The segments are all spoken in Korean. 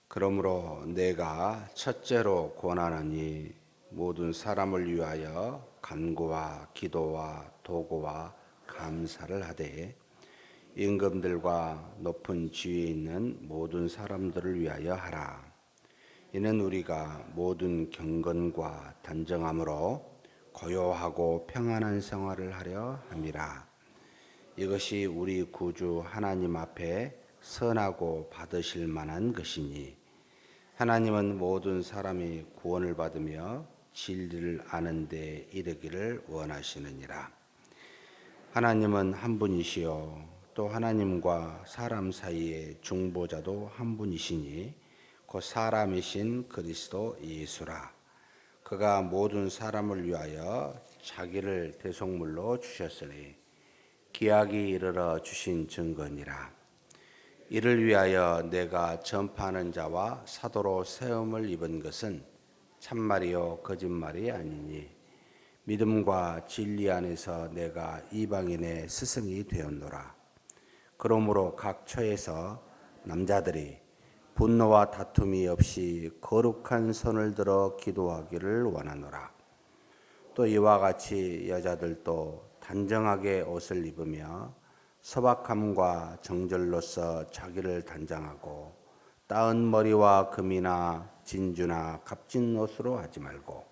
그러므로 내가 첫째로 권하노니 모든 사람을 위하여 간구와 기도와 도구와 감사를 하되 임금들과 높은 지위에 있는 모든 사람들을 위하여 하라. 이는 우리가 모든 경건과 단정함으로 고요하고 평안한 생활을 하려 함이라. 이것이 우리 구주 하나님 앞에 선하고 받으실 만한 것이니 하나님은 모든 사람이 구원을 받으며 진리를 아는 데 이르기를 원하시느니라. 하나님은 한 분이시요 또 하나님과 사람 사이의 중보자도 한 분이시니 곧 사람이신 그리스도 예수라. 그가 모든 사람을 위하여 자기를 대속물로 주셨으니 기약이 이르러 주신 증거니라. 이를 위하여 내가 전파하는 자와 사도로 세움을 입은 것은 참말이요 거짓말이 아니니 믿음과 진리 안에서 내가 이방인의 스승이 되었노라. 그러므로 각 처에서 남자들이 분노와 다툼이 없이 거룩한 손을 들어 기도하기를 원하노라. 또 이와 같이 여자들도 단정하게 옷을 입으며 소박함과 정절로서 자기를 단장하고 따은 머리와 금이나 진주나 값진 옷으로 하지 말고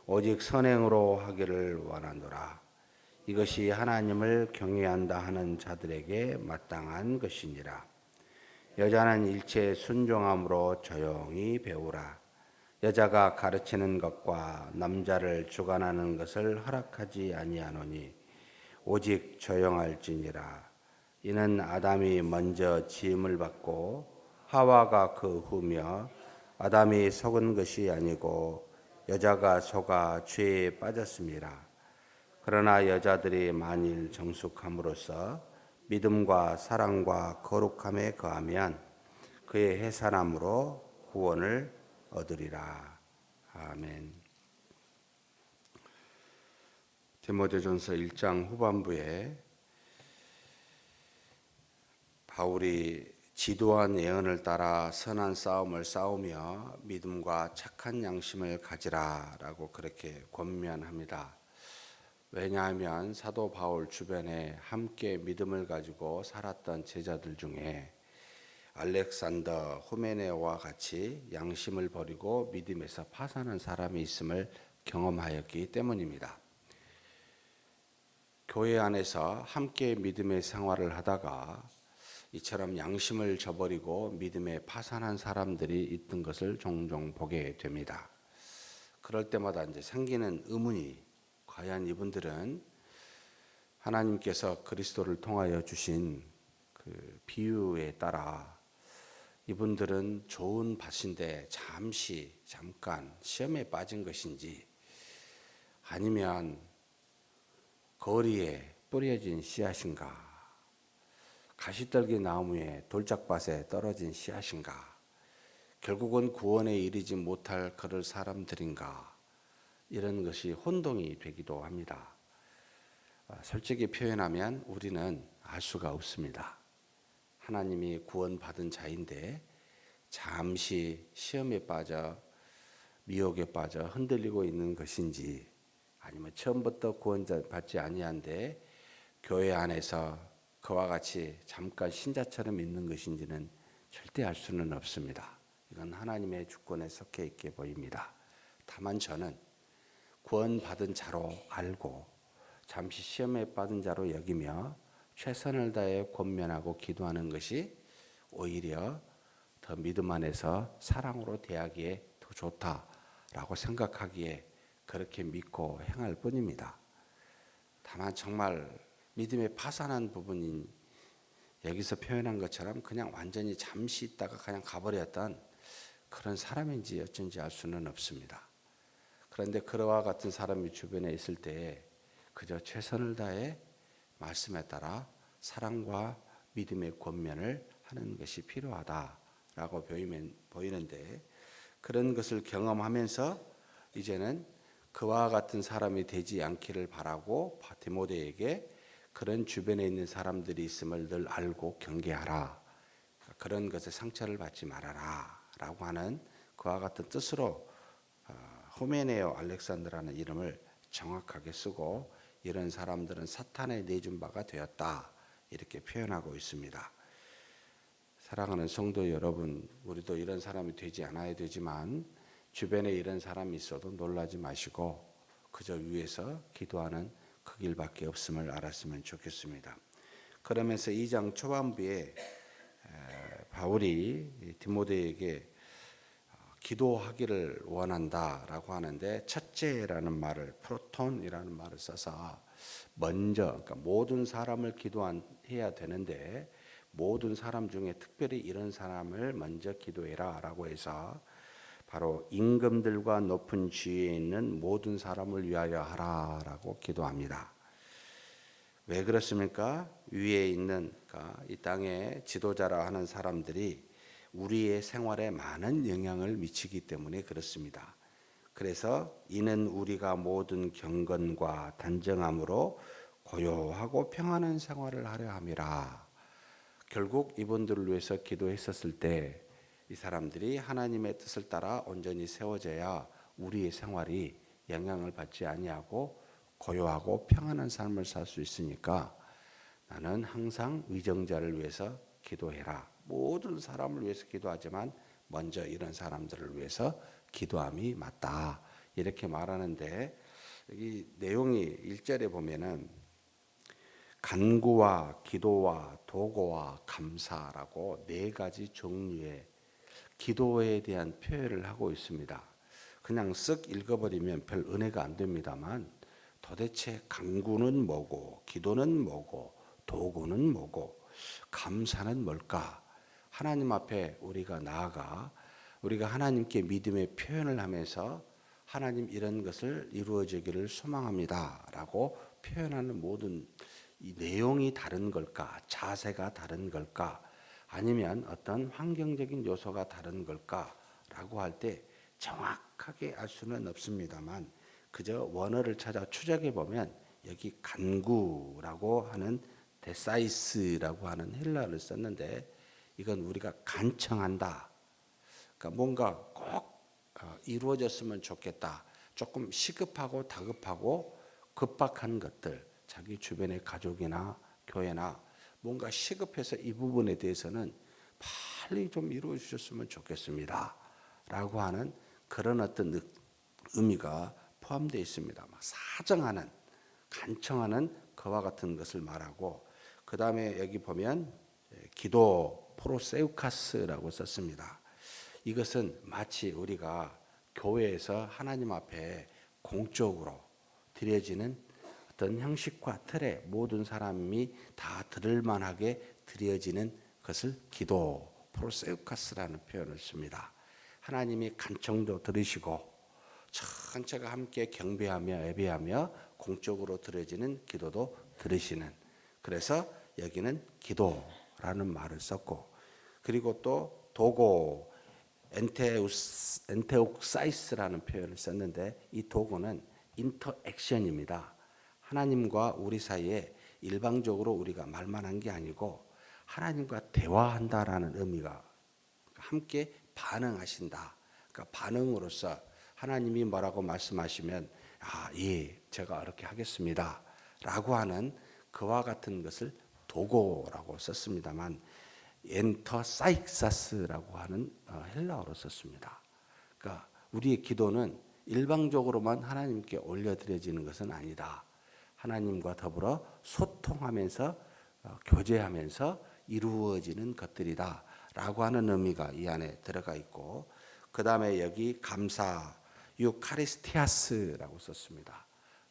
오직 선행으로 하기를 원하노라. 이것이 하나님을 경외한다 하는 자들에게 마땅한 것이니라. 여자는 일체에 순종함으로 조용히 배우라. 여자가 가르치는 것과 남자를 주관하는 것을 허락하지 아니하노니 오직 조용할지니라. 이는 아담이 먼저 지음을 받고 하와가 그 후며 아담이 속은 것이 아니고 여자가 속아 죄에 빠졌습니다. 그러나 여자들이 만일 정숙함으로써 믿음과 사랑과 거룩함에 거하면 그의 해산함으로 구원을 얻으리라. 아멘. 디모데전서 1장 후반부에 바울이 지도한 예언을 따라 선한 싸움을 싸우며 믿음과 착한 양심을 가지라라고 그렇게 권면합니다. 왜냐하면 사도 바울 주변에 함께 믿음을 가지고 살았던 제자들 중에 알렉산더, 후메네오와 같이 양심을 버리고 믿음에서 파산한 사람이 있음을 경험하였기 때문입니다. 교회 안에서 함께 믿음의 생활을 하다가 이처럼 양심을 저버리고 믿음에 파산한 사람들이 있던 것을 종종 보게 됩니다. 그럴 때마다 이제 생기는 의문이 과연 이분들은 하나님께서 그리스도를 통하여 주신 그 비유에 따라 이분들은 좋은 밭인데 잠깐 시험에 빠진 것인지 아니면 거리에 뿌려진 씨앗인가 가시떨기 나무에 돌짝밭에 떨어진 씨앗인가 결국은 구원에 이르지 못할 그럴 사람들인가 이런 것이 혼동이 되기도 합니다. 솔직히 표현하면 우리는 알 수가 없습니다. 하나님이 구원받은 자인데 잠시 시험에 빠져 미혹에 빠져 흔들리고 있는 것인지 아니면 처음부터 구원받지 아니한데 교회 안에서 그와 같이 잠깐 신자처럼 있는 것인지는 절대 알 수는 없습니다. 이건 하나님의 주권에 속해 있게 보입니다. 다만 저는 구원받은 자로 알고 잠시 시험에 빠진 자로 여기며 최선을 다해 권면하고 기도하는 것이 오히려 더 믿음 안에서 사랑으로 대하기에 더 좋다라고 생각하기에 그렇게 믿고 행할 뿐입니다. 다만 정말 믿음에 파산한 부분인 여기서 표현한 것처럼 그냥 완전히 잠시 있다가 그냥 가버렸던 그런 사람인지 어쩐지 알 수는 없습니다. 그런데 그와 같은 사람이 주변에 있을 때 그저 최선을 다해 말씀에 따라 사랑과 믿음의 권면을 하는 것이 필요하다라고 보이는데 그런 것을 경험하면서 이제는 그와 같은 사람이 되지 않기를 바라고 디모데에게 그런 주변에 있는 사람들이 있음을 늘 알고 경계하라. 그런 것에 상처를 받지 말아라 라고 하는 그와 같은 뜻으로 후메네오 알렉산드라는 이름을 정확하게 쓰고 이런 사람들은 사탄에 내준 바가 되었다 이렇게 표현하고 있습니다. 사랑하는 성도 여러분, 우리도 이런 사람이 되지 않아야 되지만 주변에 이런 사람이 있어도 놀라지 마시고 그저 위에서 기도하는 그 길밖에 없음을 알았으면 좋겠습니다. 그러면서 2장 초반부에 바울이 디모데에게 기도하기를 원한다라고 하는데 첫째라는 말을 프로톤이라는 말을 써서 먼저 그러니까 모든 사람을 기도해야 되는데 모든 사람 중에 특별히 이런 사람을 먼저 기도해라라고 해서 바로 임금들과 높은 지위에 있는 모든 사람을 위하여 하라라고 기도합니다. 왜 그렇습니까? 위에 있는 이 땅의 지도자라 하는 사람들이 우리의 생활에 많은 영향을 미치기 때문에 그렇습니다. 그래서 이는 우리가 모든 경건과 단정함으로 고요하고 평안한 생활을 하려 함이라. 결국 이분들을 위해서 기도했었을 때 이 사람들이 하나님의 뜻을 따라 온전히 세워져야 우리의 생활이 영향을 받지 아니하고 고요하고 평안한 삶을 살 수 있으니까 나는 항상 위정자를 위해서 기도해라. 모든 사람을 위해서 기도하지만 먼저 이런 사람들을 위해서 기도함이 맞다. 이렇게 말하는데 여기 내용이 1절에 보면은 간구와 기도와 도고와 감사라고 4가지 종류의 기도에 대한 표현을 하고 있습니다. 그냥 쓱 읽어버리면 별 은혜가 안 됩니다만 도대체 간구는 뭐고 기도는 뭐고 도구는 뭐고 감사는 뭘까? 하나님 앞에 우리가 나아가 우리가 하나님께 믿음의 표현을 하면서 하나님 이런 것을 이루어지기를 소망합니다 라고 표현하는 모든 이 내용이 다른 걸까? 자세가 다른 걸까? 아니면 어떤 환경적인 요소가 다른 걸까? 라고 할 때 정확하게 알 수는 없습니다만 그저 원어를 찾아 추적해 보면 여기 간구라고 하는 데사이스라고 하는 헬라어를 썼는데 이건 우리가 간청한다. 그러니까 뭔가 꼭 이루어졌으면 좋겠다. 조금 시급하고 다급하고 급박한 것들, 자기 주변의 가족이나 교회나 뭔가 시급해서 이 부분에 대해서는 빨리 좀 이루어 주셨으면 좋겠습니다. 라고 하는 그런 어떤 의미가 포함되어 있습니다. 막 사정하는, 간청하는 그와 같은 것을 말하고 그 다음에 여기 보면 기도 프로세우카스라고 썼습니다. 이것은 마치 우리가 교회에서 하나님 앞에 공적으로 드려지는 어떤 형식과 틀에 모든 사람이 다 들을 만하게 드려지는 것을 기도 프로세우카스라는 표현을 씁니다. 하나님이 간청도 들으시고 전체가 함께 경배하며 예배하며 공적으로 드려지는 기도도 들으시는 그래서 여기는 기도라는 말을 썼고 그리고 또 도고 엔테옥사이스라는 표현을 썼는데 이 도고는 인터액션입니다. 하나님과 우리 사이에 일방적으로 우리가 말만 한 게 아니고 하나님과 대화한다라는 의미가 함께 반응하신다. 그러니까 반응으로서 하나님이 뭐라고 말씀하시면 예, 제가 그렇게 하겠습니다. 라고 하는 그와 같은 것을 도고라고 썼습니다만 엔터사익사스라고 하는 헬라어로 썼습니다. 그러니까 우리의 기도는 일방적으로만 하나님께 올려드려지는 것은 아니다. 하나님과 더불어 소통하면서 교제하면서 이루어지는 것들이다 라고 하는 의미가 이 안에 들어가 있고 그 다음에 여기 감사 유카리스티아스라고 썼습니다.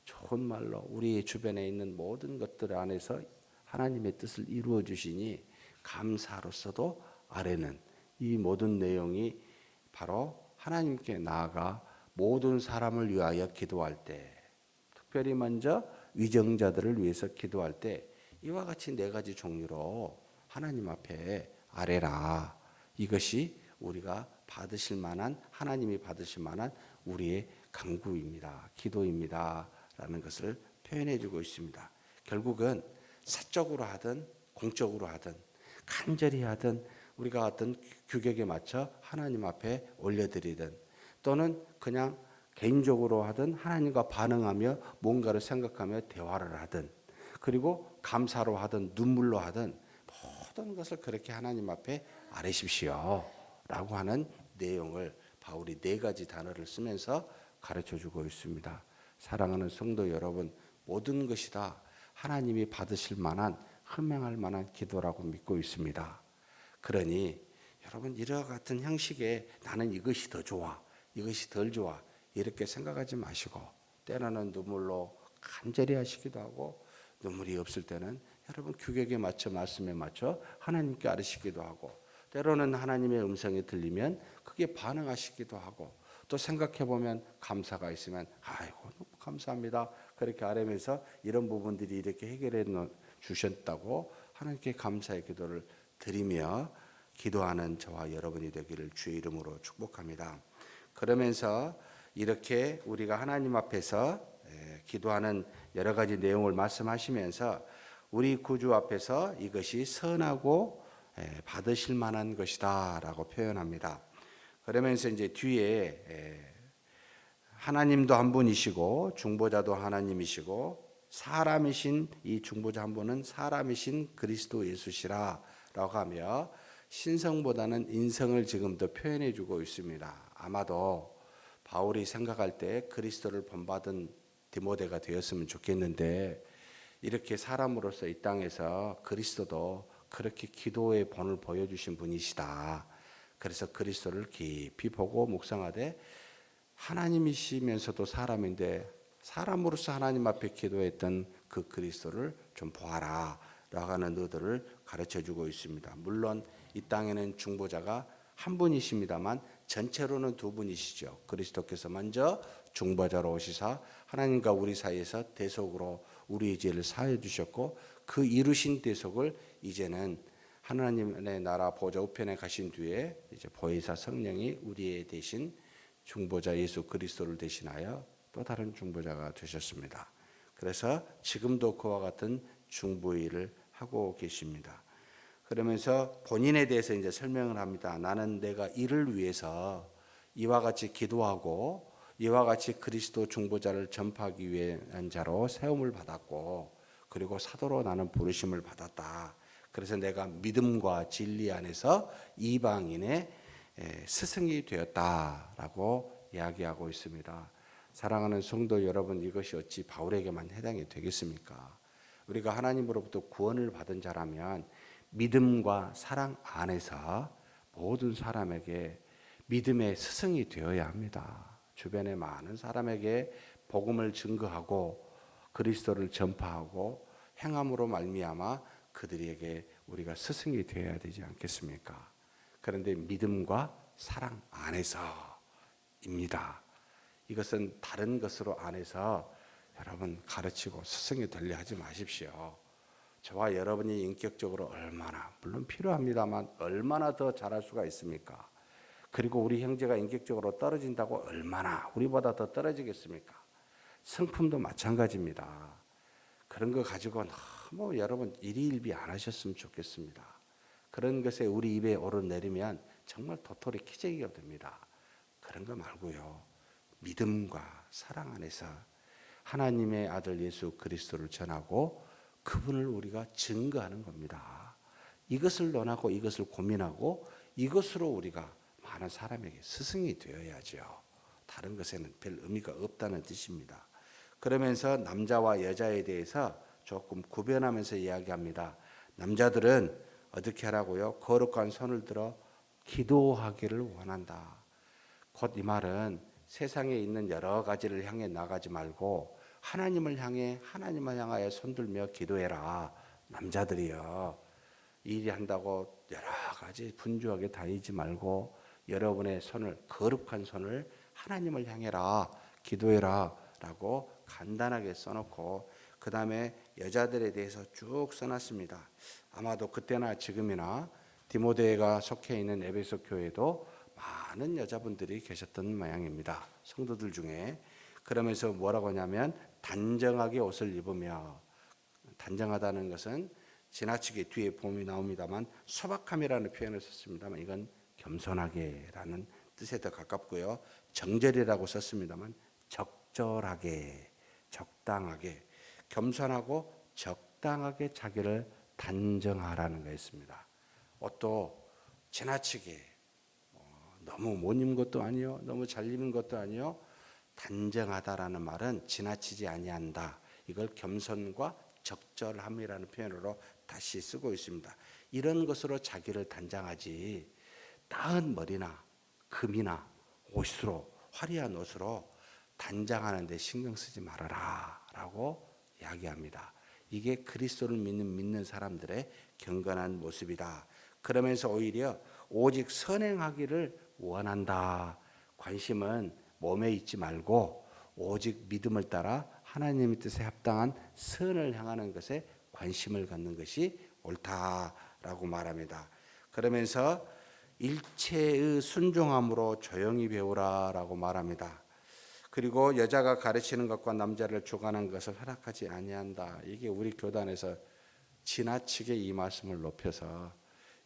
좋은 말로 우리 주변에 있는 모든 것들 안에서 하나님의 뜻을 이루어 주시니 감사로서도 아래는 이 모든 내용이 바로 하나님께 나아가 모든 사람을 위하여 기도할 때 특별히 먼저 위정자들을 위해서 기도할 때 이와 같이 4가지 종류로 하나님 앞에 아뢰라. 이것이 우리가 받으실 만한 하나님이 받으실 만한 우리의 간구입니다. 기도입니다. 라는 것을 표현해 주고 있습니다. 결국은 사적으로 하든 공적으로 하든 간절히 하든 우리가 어떤 규격에 맞춰 하나님 앞에 올려드리든 또는 그냥 개인적으로 하든 하나님과 반응하며 뭔가를 생각하며 대화를 하든 그리고 감사로 하든 눈물로 하든 모든 것을 그렇게 하나님 앞에 아뢰십시오 라고 하는 내용을 바울이 네 가지 단어를 쓰면서 가르쳐 주고 있습니다. 사랑하는 성도 여러분, 모든 것이 다 하나님이 받으실 만한 헌명할 만한 기도라고 믿고 있습니다. 그러니 여러분 이와 같은 형식의 나는 이것이 더 좋아, 이것이 덜 좋아 이렇게 생각하지 마시고 때로는 눈물로 간절히 하시기도 하고 눈물이 없을 때는 여러분 규격에 맞춰 말씀에 맞춰 하나님께 아뢰시기도 하고 때로는 하나님의 음성이 들리면 그게 반응하시기도 하고 또 생각해 보면 감사가 있으면 아이고 너무 감사합니다 그렇게 아뢰면서 이런 부분들이 이렇게 해결해 주셨다고 하나님께 감사의 기도를 드리며 기도하는 저와 여러분이 되기를 주의 이름으로 축복합니다. 그러면서 이렇게 우리가 하나님 앞에서 기도하는 여러 가지 내용을 말씀하시면서 우리 구주 앞에서 이것이 선하고 받으실 만한 것이다라고 표현합니다. 그러면서 이제 뒤에 하나님도 한 분이시고 중보자도 하나님이시고 사람이신 이 중보자 한 분은 사람이신 그리스도 예수시라라고 하며 신성보다는 인성을 지금도 표현해 주고 있습니다. 아마도 바울이 생각할 때 그리스도를 본받은 디모데가 되었으면 좋겠는데 이렇게 사람으로서 이 땅에서 그리스도도 그렇게 기도의 본을 보여주신 분이시다. 그래서 그리스도를 깊이 보고 묵상하되 하나님이시면서도 사람인데 사람으로서 하나님 앞에 기도했던 그 그리스도를 좀 보아라 라고 하는 의도를 가르쳐주고 있습니다. 물론 이 땅에는 중보자가 한 분이십니다만 전체로는 두 분이시죠. 그리스도께서 먼저 중보자로 오시사 하나님과 우리 사이에서 대속으로 우리의 죄를 사해 주셨고 그 이루신 대속을 이제는 하나님의 나라 보좌 우편에 가신 뒤에 이제 보혜사 성령이 우리의 대신 중보자 예수 그리스도를 대신하여 또 다른 중보자가 되셨습니다. 그래서 지금도 그와 같은 중보일을 하고 계십니다. 그러면서 본인에 대해서 이제 설명을 합니다. 나는 내가 이를 위해서 이와 같이 기도하고 이와 같이 그리스도 중보자를 전파하기 위한 자로 세움을 받았고 그리고 사도로 나는 부르심을 받았다. 그래서 내가 믿음과 진리 안에서 이방인의 스승이 되었다라고 이야기하고 있습니다. 사랑하는 성도 여러분, 이것이 어찌 바울에게만 해당이 되겠습니까? 우리가 하나님으로부터 구원을 받은 자라면 믿음과 사랑 안에서 모든 사람에게 믿음의 스승이 되어야 합니다. 주변의 많은 사람에게 복음을 증거하고 그리스도를 전파하고 행함으로 말미암아 그들에게 우리가 스승이 되어야 되지 않겠습니까? 그런데 믿음과 사랑 안에서입니다. 이것은 다른 것으로 안에서 여러분 가르치고 스승이 되려 하지 마십시오. 저와 여러분이 인격적으로 얼마나 물론 필요합니다만 얼마나 더 잘할 수가 있습니까? 그리고 우리 형제가 인격적으로 떨어진다고 얼마나 우리보다 더 떨어지겠습니까? 성품도 마찬가지입니다. 그런 거 가지고 너무 여러분 일희일비 안 하셨으면 좋겠습니다. 그런 것에 우리 입에 오르내리면 정말 도토리 키재기가 됩니다. 그런 거 말고요. 믿음과 사랑 안에서 하나님의 아들 예수 그리스도를 전하고 그분을 우리가 증거하는 겁니다. 이것을 논하고 이것을 고민하고 이것으로 우리가 많은 사람에게 스승이 되어야죠. 다른 것에는 별 의미가 없다는 뜻입니다. 그러면서 남자와 여자에 대해서 조금 구별하면서 이야기합니다. 남자들은 어떻게 하라고요? 거룩한 손을 들어 기도하기를 원한다. 곧 이 말은 세상에 있는 여러 가지를 향해 나가지 말고 하나님을 향하여 손들며 기도해라. 남자들이요. 일이 한다고 여러 가지 분주하게 다니지 말고 여러분의 손을 거룩한 손을 하나님을 향해라. 기도해라. 라고 간단하게 써놓고 그 다음에 여자들에 대해서 쭉 써놨습니다. 아마도 그때나 지금이나 디모데가 속해 있는 에베소 교회도 많은 여자분들이 계셨던 모양입니다. 성도들 중에. 그러면서 뭐라고 하냐면 단정하게 옷을 입으며 단정하다는 것은 지나치게 뒤에 봄이 나옵니다만 소박함이라는 표현을 썼습니다만 이건 겸손하게라는 뜻에 더 가깝고요. 정절이라고 썼습니다만 적절하게, 적당하게, 겸손하고 적당하게 자기를 단정하라는 거였습니다. 옷도 지나치게 너무 못 입은 것도 아니요, 너무 잘 입은 것도 아니요. 단정하다라는 말은 지나치지 아니한다. 이걸 겸손과 적절함이라는 표현으로 다시 쓰고 있습니다. 이런 것으로 자기를 단장하지 따은 머리나 금이나 옷으로, 화려한 옷으로 단장하는 데 신경 쓰지 말아라 라고 이야기합니다. 이게 그리스도를 믿는 사람들의 경건한 모습이다. 그러면서 오히려 오직 선행하기를 원한다. 관심은 몸에 있지 말고 오직 믿음을 따라 하나님의 뜻에 합당한 선을 향하는 것에 관심을 갖는 것이 옳다라고 말합니다. 그러면서 일체의 순종함으로 조용히 배우라라고 말합니다. 그리고 여자가 가르치는 것과 남자를 주관하는 것을 허락하지 아니한다. 이게 우리 교단에서 지나치게 이 말씀을 높여서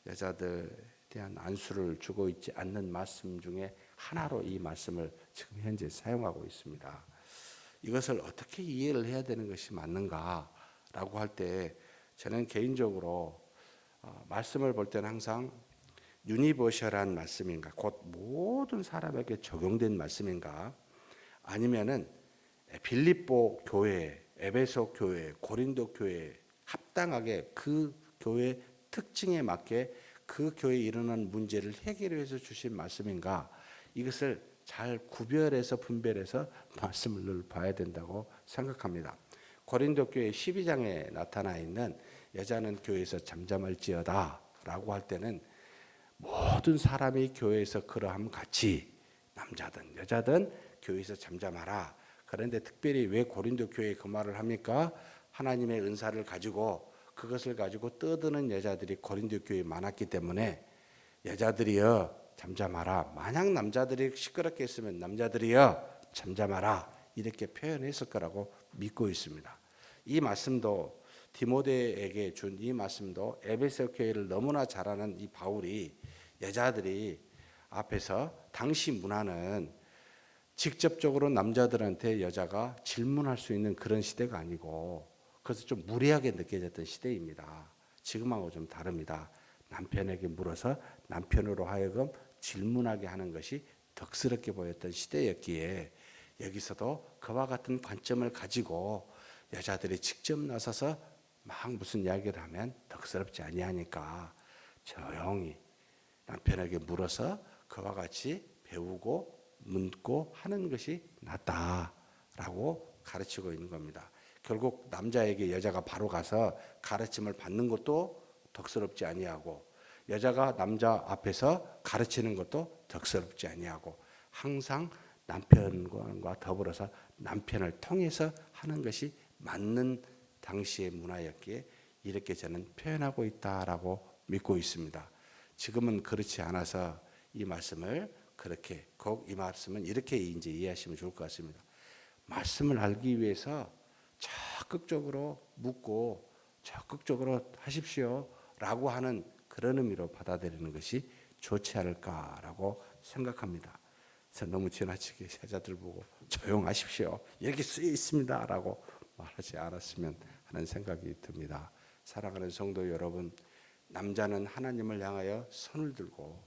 여자들에 대한 안수를 주고 있지 않는 말씀 중에 하나로 이 말씀을 지금 현재 사용하고 있습니다. 이것을 어떻게 이해를 해야 되는 것이 맞는가라고 할 때 저는 개인적으로 말씀을 볼 때는 항상 유니버셜한 말씀인가, 곧 모든 사람에게 적용된 말씀인가, 아니면은 빌립보 교회, 에베소 교회, 고린도 교회 합당하게 그 교회 특징에 맞게 그 교회에 일어난 문제를 해결해서 주신 말씀인가, 이것을 잘 구별해서 분별해서 말씀을 늘 봐야 된다고 생각합니다. 고린도 교회 12장에 나타나 있는 여자는 교회에서 잠잠할지어다 라고 할 때는 모든 사람이 교회에서 그러함 같이 남자든 여자든 교회에서 잠잠하라. 그런데 특별히 왜 고린도 교회에 그 말을 합니까? 하나님의 은사를 가지고 그것을 가지고 떠드는 여자들이 고린도 교회에 많았기 때문에 여자들이여 잠잠하라. 만약 남자들이 시끄럽게 했으면 남자들이여 잠잠하라. 이렇게 표현했을 거라고 믿고 있습니다. 이 말씀도 디모데에게 준 이 말씀도 에베소 교회를 너무나 잘 아는 이 바울이 여자들이 앞에서 당시 문화는 직접적으로 남자들한테 여자가 질문할 수 있는 그런 시대가 아니고 그래서 좀 무례하게 느껴졌던 시대입니다. 지금하고 좀 다릅니다. 남편에게 물어서 남편으로 하여금 질문하게 하는 것이 덕스럽게 보였던 시대였기에 여기서도 그와 같은 관점을 가지고 여자들이 직접 나서서 막 무슨 이야기를 하면 덕스럽지 아니하니까 조용히 남편에게 물어서 그와 같이 배우고 묻고 하는 것이 낫다라고 가르치고 있는 겁니다. 결국 남자에게 여자가 바로 가서 가르침을 받는 것도 덕스럽지 아니하고 여자가 남자 앞에서 가르치는 것도 덕스럽지 아니하고 항상 남편과 더불어서 남편을 통해서 하는 것이 맞는 당시의 문화였기에 이렇게 저는 표현하고 있다라고 믿고 있습니다. 지금은 그렇지 않아서 이 말씀을 그렇게 꼭 이 말씀은 이렇게 이제 이해하시면 좋을 것 같습니다. 말씀을 알기 위해서 적극적으로 묻고 적극적으로 하십시오라고 하는 그런 의미로 받아들이는 것이 좋지 않을까라고 생각합니다. 그래서 너무 지나치게 여자들 보고 조용하십시오 이렇게 쓰여 있습니다라고 말하지 않았으면 하는 생각이 듭니다. 사랑하는 성도 여러분, 남자는 하나님을 향하여 손을 들고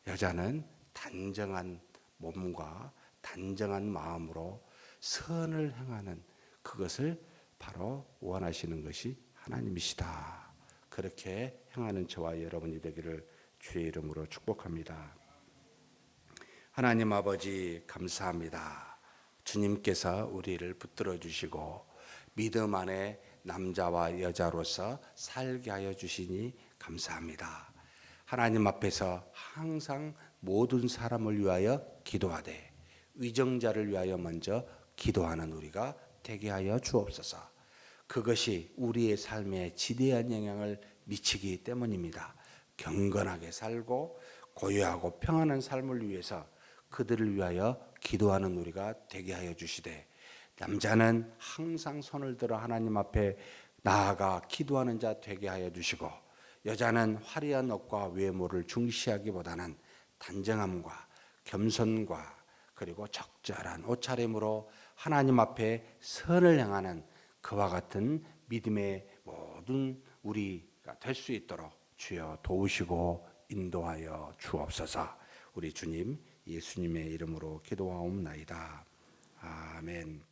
여자는 단정한 몸과 단정한 마음으로 선을 행하는 그것을 바로 원하시는 것이 하나님이시다. 그렇게 행하는 저와 여러분이 되기를 주의 이름으로 축복합니다. 하나님 아버지 감사합니다. 주님께서 우리를 붙들어 주시고 믿음 안에 남자와 여자로서 살게 하여 주시니 감사합니다. 하나님 앞에서 항상 모든 사람을 위하여 기도하되 위정자를 위하여 먼저 기도하는 우리가 되게 하여 주옵소서. 그것이 우리의 삶에 지대한 영향을 미치기 때문입니다. 경건하게 살고 고요하고 평안한 삶을 위해서 그들을 위하여 기도하는 우리가 되게 하여 주시되 남자는 항상 손을 들어 하나님 앞에 나아가 기도하는 자 되게 하여 주시고, 여자는 화려한 옷과 외모를 중시하기보다는 단정함과 겸손과 그리고 적절한 옷차림으로 하나님 앞에 선을 행하는 그와 같은 믿음의 모든 우리가 될 수 있도록 주여 도우시고 인도하여 주옵소서. 우리 주님 예수님의 이름으로 기도하옵나이다. 아멘.